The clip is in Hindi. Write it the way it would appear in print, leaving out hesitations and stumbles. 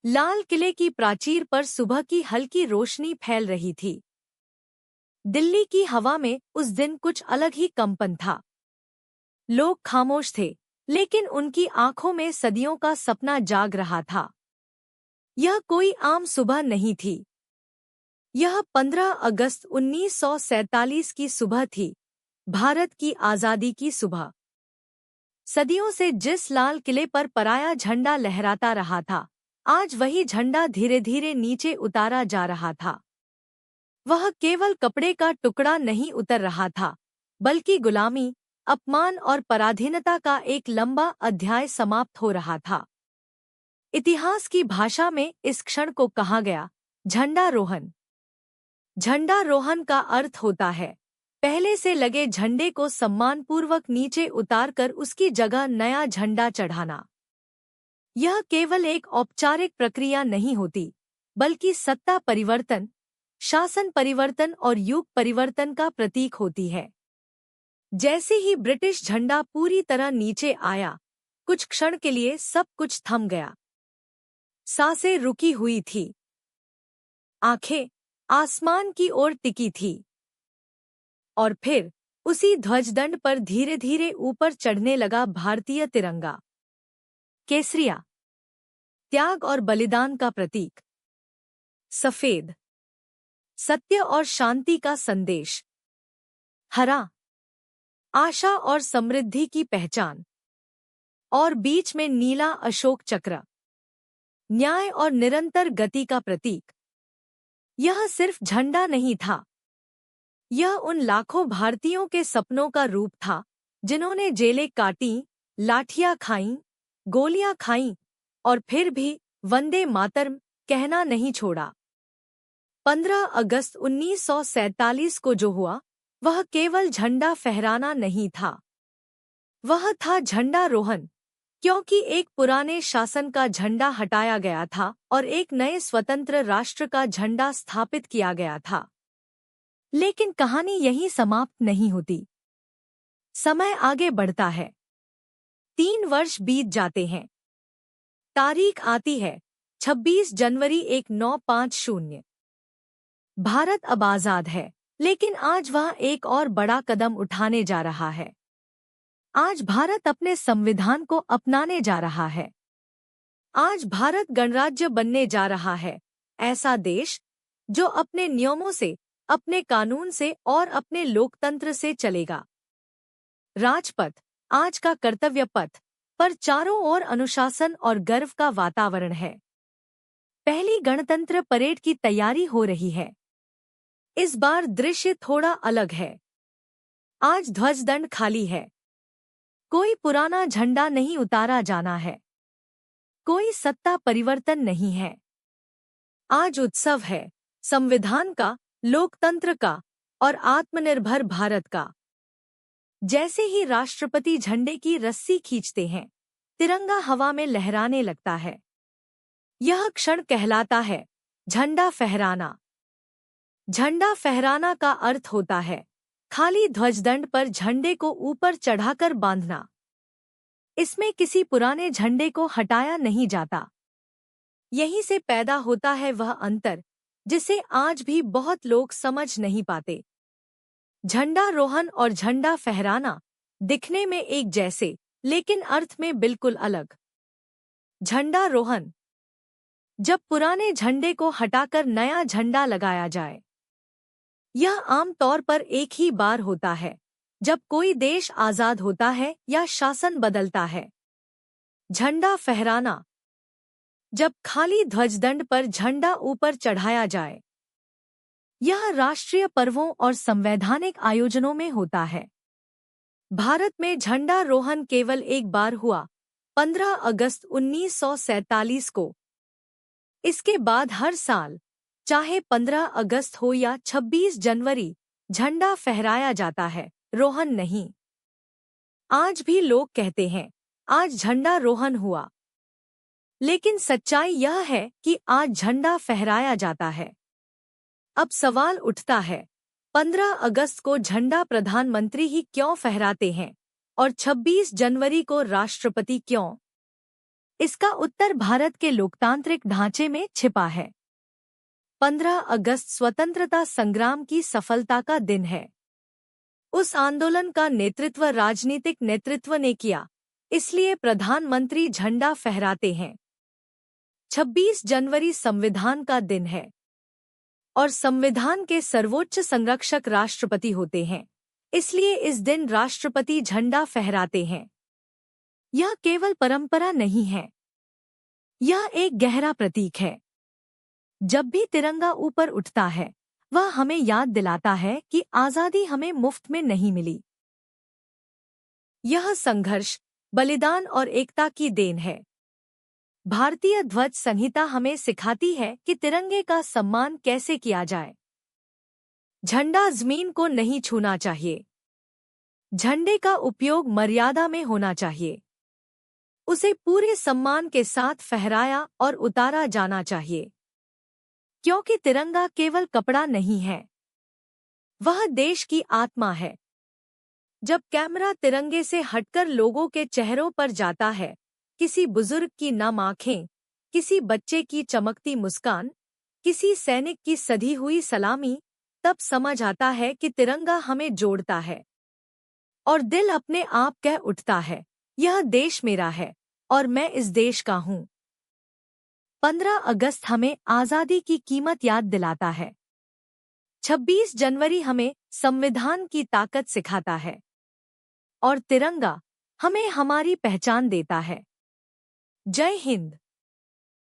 लाल किले की प्राचीर पर सुबह की हल्की रोशनी फैल रही थी। दिल्ली की हवा में उस दिन कुछ अलग ही कंपन था। लोग खामोश थे, लेकिन उनकी आंखों में सदियों का सपना जाग रहा था। यह कोई आम सुबह नहीं थी। यह 15 अगस्त 1947 की सुबह थी, भारत की आज़ादी की सुबह। सदियों से जिस लाल किले पर पराया झंडा लहराता रहा था, आज वही झंडा धीरे धीरे नीचे उतारा जा रहा था। वह केवल कपड़े का टुकड़ा नहीं उतर रहा था, बल्कि गुलामी, अपमान और पराधीनता का एक लंबा अध्याय समाप्त हो रहा था। इतिहास की भाषा में इस क्षण को कहा गया झंडारोहण। झंडारोहण का अर्थ होता है पहले से लगे झंडे को सम्मानपूर्वक नीचे उतारकर उसकी जगह नया झंडा चढ़ाना। यह केवल एक औपचारिक प्रक्रिया नहीं होती, बल्कि सत्ता परिवर्तन, शासन परिवर्तन और युग परिवर्तन का प्रतीक होती है। जैसे ही ब्रिटिश झंडा पूरी तरह नीचे आया, कुछ क्षण के लिए सब कुछ थम गया। सांसें रुकी हुई थी, आंखें आसमान की ओर टिकी थी, और फिर उसी ध्वजदंड पर धीरे धीरे ऊपर चढ़ने लगा भारतीय तिरंगा। केसरिया, त्याग और बलिदान का प्रतीक। सफेद, सत्य और शांति का संदेश। हरा, आशा और समृद्धि की पहचान। और बीच में नीला अशोक चक्र, न्याय और निरंतर गति का प्रतीक। यह सिर्फ झंडा नहीं था, यह उन लाखों भारतीयों के सपनों का रूप था जिन्होंने जेलें काटीं, लाठियां खाईं, गोलियां खाईं और फिर भी वंदे मातरम कहना नहीं छोड़ा। 15 अगस्त 1947 को जो हुआ, वह केवल झंडा फहराना नहीं था, वह था झंडारोहण, क्योंकि एक पुराने शासन का झंडा हटाया गया था और एक नए स्वतंत्र राष्ट्र का झंडा स्थापित किया गया था। लेकिन कहानी यहीं समाप्त नहीं होती। समय आगे बढ़ता है। 3 वर्ष बीत जाते हैं। तारीख आती है 26 जनवरी 1950। भारत अब आजाद है, लेकिन आज वह एक और बड़ा कदम उठाने जा रहा है। आज भारत अपने संविधान को अपनाने जा रहा है। आज भारत गणराज्य बनने जा रहा है, ऐसा देश जो अपने नियमों से, अपने कानून से और अपने लोकतंत्र से चलेगा। राजपथ, आज का कर्तव्य पथ, पर चारों ओर अनुशासन और गर्व का वातावरण है। पहली गणतंत्र परेड की तैयारी हो रही है। इस बार दृश्य थोड़ा अलग है। आज ध्वजदंड खाली है। कोई पुराना झंडा नहीं उतारा जाना है। कोई सत्ता परिवर्तन नहीं है। आज उत्सव है, संविधान का, लोकतंत्र का और आत्मनिर्भर भारत का। जैसे ही राष्ट्रपति झंडे की रस्सी खींचते हैं, तिरंगा हवा में लहराने लगता है। यह क्षण कहलाता है झंडा फहराना। झंडा फहराना का अर्थ होता है खाली ध्वजदंड पर झंडे को ऊपर चढ़ाकर बांधना। इसमें किसी पुराने झंडे को हटाया नहीं जाता। यहीं से पैदा होता है वह अंतर जिसे आज भी बहुत लोग समझ नहीं पाते। झंडारोहण और झंडा फहराना दिखने में एक जैसे, लेकिन अर्थ में बिल्कुल अलग। झंडारोहण, जब पुराने झंडे को हटाकर नया झंडा लगाया जाए। यह आम तौर पर एक ही बार होता है, जब कोई देश आजाद होता है या शासन बदलता है। झंडा फहराना, जब खाली ध्वजदंड पर झंडा ऊपर चढ़ाया जाए। यह राष्ट्रीय पर्वों और संवैधानिक आयोजनों में होता है। भारत में झंडारोहण केवल एक बार हुआ, 15 अगस्त 1947 को। इसके बाद हर साल, चाहे 15 अगस्त हो या 26 जनवरी, झंडा फहराया जाता है, रोहन नहीं। आज भी लोग कहते हैं, आज झंडारोहण हुआ। लेकिन सच्चाई यह है कि आज झंडा फहराया जाता है। अब सवाल उठता है, 15 अगस्त को झंडा प्रधानमंत्री ही क्यों फहराते हैं और 26 जनवरी को राष्ट्रपति क्यों? इसका उत्तर भारत के लोकतांत्रिक ढांचे में छिपा है। 15 अगस्त स्वतंत्रता संग्राम की सफलता का दिन है। उस आंदोलन का नेतृत्व राजनीतिक नेतृत्व ने किया, इसलिए प्रधानमंत्री झंडा फहराते हैं। 26 जनवरी संविधान का दिन है और संविधान के सर्वोच्च संरक्षक राष्ट्रपति होते हैं, इसलिए इस दिन राष्ट्रपति झंडा फहराते हैं। यह केवल परंपरा नहीं है, यह एक गहरा प्रतीक है। जब भी तिरंगा ऊपर उठता है, वह हमें याद दिलाता है कि आजादी हमें मुफ्त में नहीं मिली। यह संघर्ष, बलिदान और एकता की देन है। भारतीय ध्वज संहिता हमें सिखाती है कि तिरंगे का सम्मान कैसे किया जाए। झंडा जमीन को नहीं छूना चाहिए। झंडे का उपयोग मर्यादा में होना चाहिए। उसे पूरे सम्मान के साथ फहराया और उतारा जाना चाहिए, क्योंकि तिरंगा केवल कपड़ा नहीं है, वह देश की आत्मा है। जब कैमरा तिरंगे से हटकर लोगों के चेहरों पर जाता है, किसी बुजुर्ग की नम आंखें, किसी बच्चे की चमकती मुस्कान, किसी सैनिक की सधी हुई सलामी, तब समझ आता है कि तिरंगा हमें जोड़ता है और दिल अपने आप कह उठता है, यह देश मेरा है और मैं इस देश का हूँ। 15 अगस्त हमें आजादी की कीमत याद दिलाता है। 26 जनवरी हमें संविधान की ताकत सिखाता है और तिरंगा हमें हमारी पहचान देता है। जय हिंद।